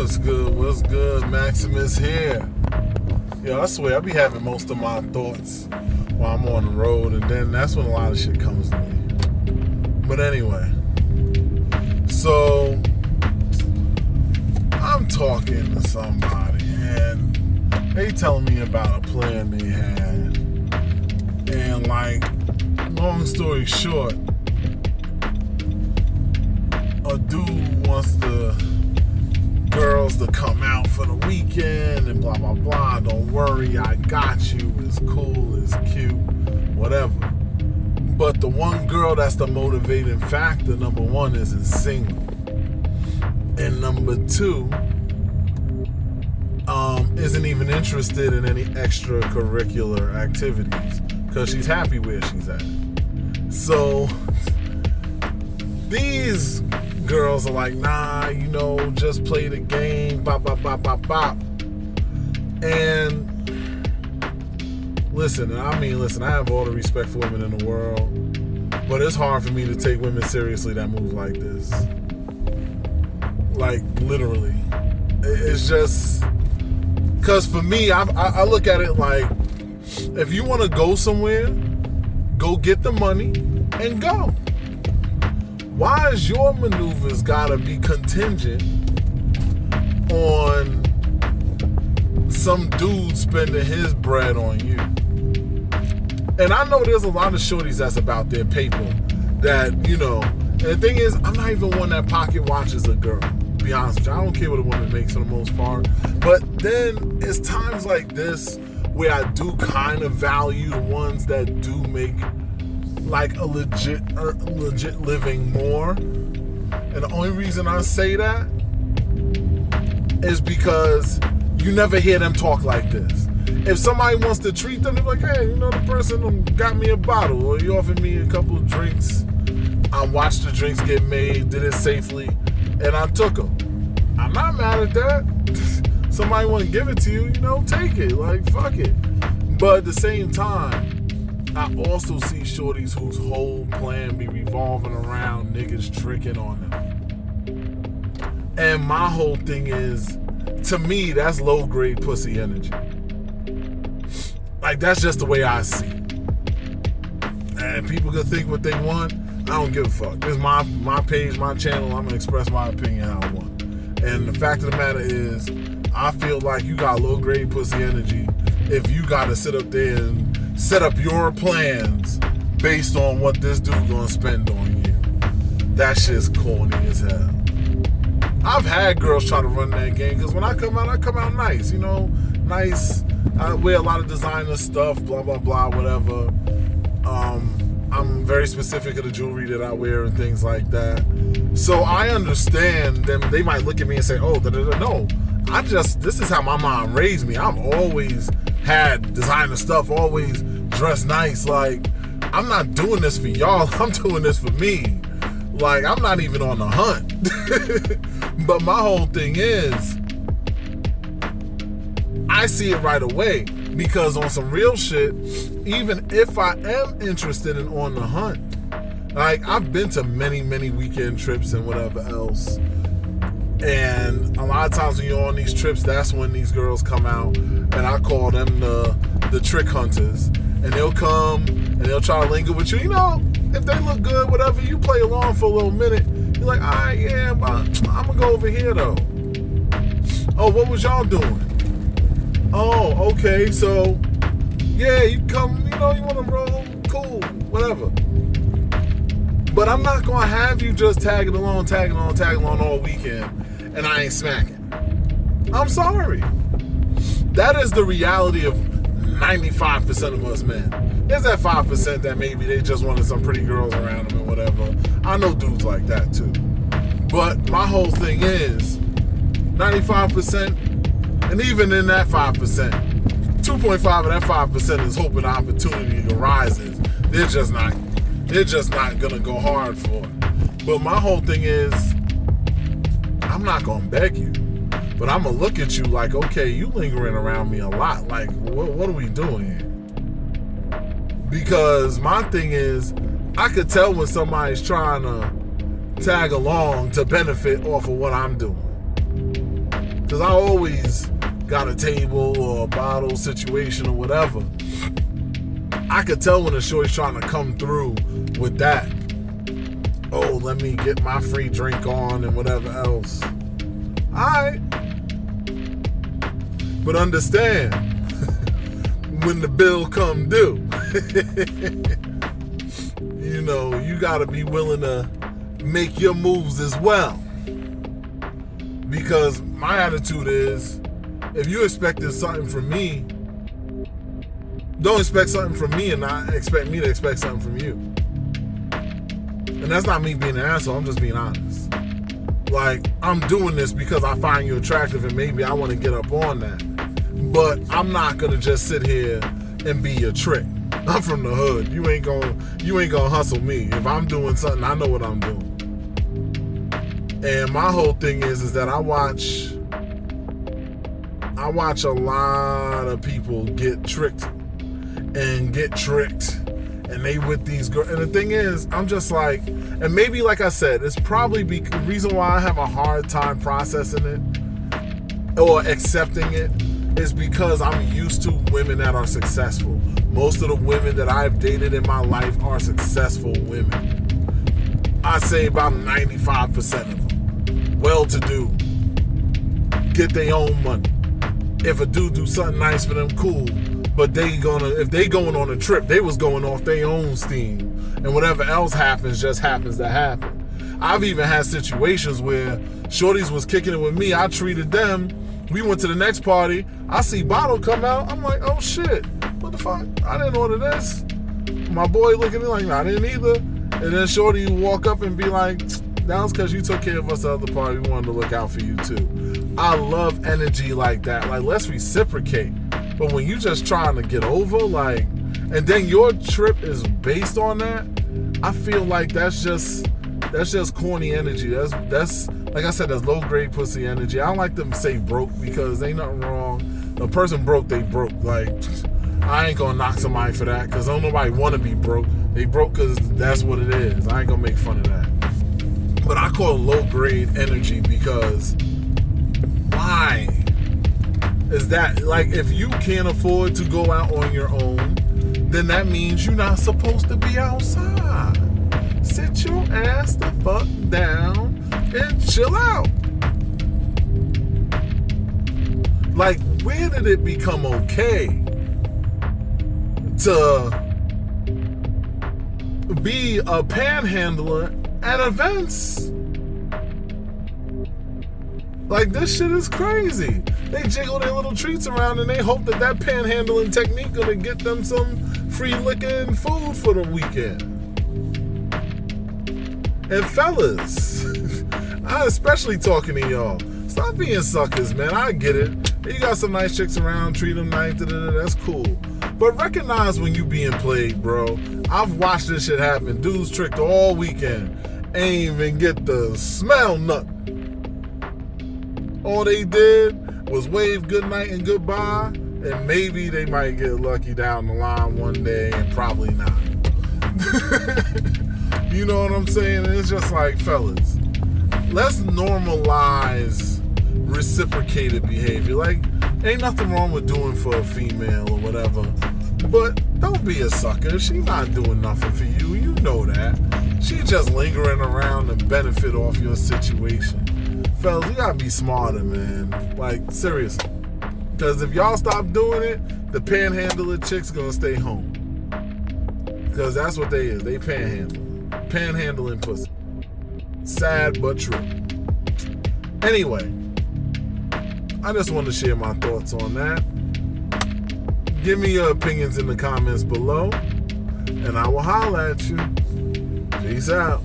What's good? What's good? Maximus here. Yo, I swear I be having most of my thoughts while I'm on the road, and then that's when a lot of shit comes to me. But anyway, so I'm talking to somebody, and they telling me about a plan they had, and like, long story short, a dude wants the girls to come out for the weekend and blah blah blah. Don't worry, I got you. It's cool, it's cute, whatever. But the one girl that's the motivating factor, number one, isn't single, and number two, isn't even interested in any extracurricular activities because she's happy where she's at. So these girls are like, nah, just play the game, bop, bop, bop, bop, bop. And listen, I have all the respect for women in the world, but it's hard for me to take women seriously that move like this. Like, literally. It's just, because for me, I look at it like, if you want to go somewhere, go get the money and go. Why is your maneuvers gotta be contingent on some dude spending his bread on you? And I know there's a lot of shorties that's about their paper that, and the thing is, I'm not even one that pocket watches a girl, to be honest with you. I don't care what a woman makes for the most part. But then it's times like this where I do kind of value the ones that do make like a legit living more. And the only reason I say that is because you never hear them talk like this. If somebody wants to treat them, they're like, hey, the person got me a bottle, or he offered me a couple of drinks. I watched the drinks get made, did it safely, and I took them. I'm not mad at that. Somebody want to give it to you, take it. Like, fuck it. But at the same time, I also see shorties whose whole plan be revolving around niggas tricking on them. And my whole thing is, to me, that's low-grade pussy energy. Like, that's just the way I see it. And people can think what they want. I don't give a fuck. This is my page, my channel. I'm going to express my opinion how I want. And the fact of the matter is, I feel like you got low-grade pussy energy if you got to sit up there and set up your plans based on what this dude gonna spend on you. That shit's corny as hell. I've had girls try to run that game because when I come out nice, nice. I wear a lot of designer stuff, blah blah blah, whatever. I'm very specific of the jewelry that I wear and things like that. So I understand them. They might look at me and say, "Oh, no." This is how my mom raised me. I've always had designer stuff, always dressed nice. Like, I'm not doing this for y'all. I'm doing this for me. Like, I'm not even on the hunt. But my whole thing is, I see it right away, because on some real shit, even if I am interested in on the hunt, like, I've been to many, many weekend trips and whatever else. And a lot of times when you're on these trips, that's when these girls come out, and I call them the trick hunters. And they'll come and they'll try to linger with you. If they look good, whatever, you play along for a little minute. You're like, all right, yeah, but I'm gonna go over here though. Oh, what was y'all doing? Oh, okay, so yeah, you come, you wanna roll, cool, whatever. But I'm not gonna have you just tagging along all weekend and I ain't smacking. I'm sorry. That is the reality of 95% of us men. There's that 5% that maybe they just wanted some pretty girls around them and whatever. I know dudes like that too. But my whole thing is, 95%, and even in that 5%, 2.5 of that 5% is hoping opportunity arises. They're just not gonna go hard for it. But my whole thing is, I'm not gonna beg you, but I'm gonna look at you like, okay, you lingering around me a lot. Like, what are we doing here? Because my thing is, I could tell when somebody's trying to tag along to benefit off of what I'm doing. Because I always got a table or a bottle situation or whatever. I could tell when a shorty's trying to come through with that. Oh, let me get my free drink on and whatever else. Alright. But understand, when the bill come due, you know, you gotta be willing to make your moves as well. Because my attitude is, if you expected something from me, don't expect something from me and not expect me to expect something from you. And that's not me being an asshole, I'm just being honest. Like, I'm doing this because I find you attractive and maybe I want to get up on that. But I'm not gonna just sit here and be your trick. I'm from the hood. You ain't gonna hustle me. If I'm doing something, I know what I'm doing. And my whole thing is that I watch a lot of people get tricked. And they with these girls. And the thing is, I'm just like, and maybe like I said, it's probably the reason why I have a hard time processing it or accepting it is because I'm used to women that are successful. Most of the women that I've dated in my life are successful women. I say about 95% of them. Well-to-do. Get their own money. If a dude do something nice for them, cool. But if they going on a trip, they was going off their own steam. And whatever else happens just happens to happen. I've even had situations where shorties was kicking it with me. I treated them. We went to the next party. I see bottle come out. I'm like, oh shit. What the fuck? I didn't order this. My boy looking at me like, I didn't either. And then shorty walk up and be like, that was because you took care of us at the other party. We wanted to look out for you too. I love energy like that. Like, let's reciprocate. But when you just trying to get over, like, and then your trip is based on that, I feel like that's just corny energy. That's like I said, that's low grade pussy energy. I don't like them to say broke because ain't nothing wrong. A person broke, they broke. Like, I ain't gonna knock somebody for that because don't nobody want to be broke. They broke because that's what it is. I ain't gonna make fun of that. But I call it low grade energy because why? Is that, like, if you can't afford to go out on your own, then that means you're not supposed to be outside. Sit your ass the fuck down and chill out. Like, where did it become okay to be a panhandler at events? Like, this shit is crazy. They jiggle their little treats around and they hope that panhandling technique gonna get them some free liquor and food for the weekend. And fellas, I especially talking to y'all, stop being suckers, man. I get it. You got some nice chicks around, treat them nice, that's cool. But recognize when you being played, bro. I've watched this shit happen. Dudes tricked all weekend. Ain't even get the smell nothing. All they did was wave goodnight and goodbye, and maybe they might get lucky down the line one day, and probably not. You know what I'm saying? It's just like, fellas, let's normalize reciprocated behavior. Like, ain't nothing wrong with doing for a female or whatever, but don't be a sucker. She not doing nothing for you. You know that. She just lingering around to benefit off your situation. Fellas, you gotta be smarter, man. Like, seriously. Because if y'all stop doing it, the panhandler chicks gonna stay home. Because that's what they is. They panhandling pussy. Sad but true. Anyway, I just want to share my thoughts on that. Give me your opinions in the comments below, and I will holler at you. Peace out.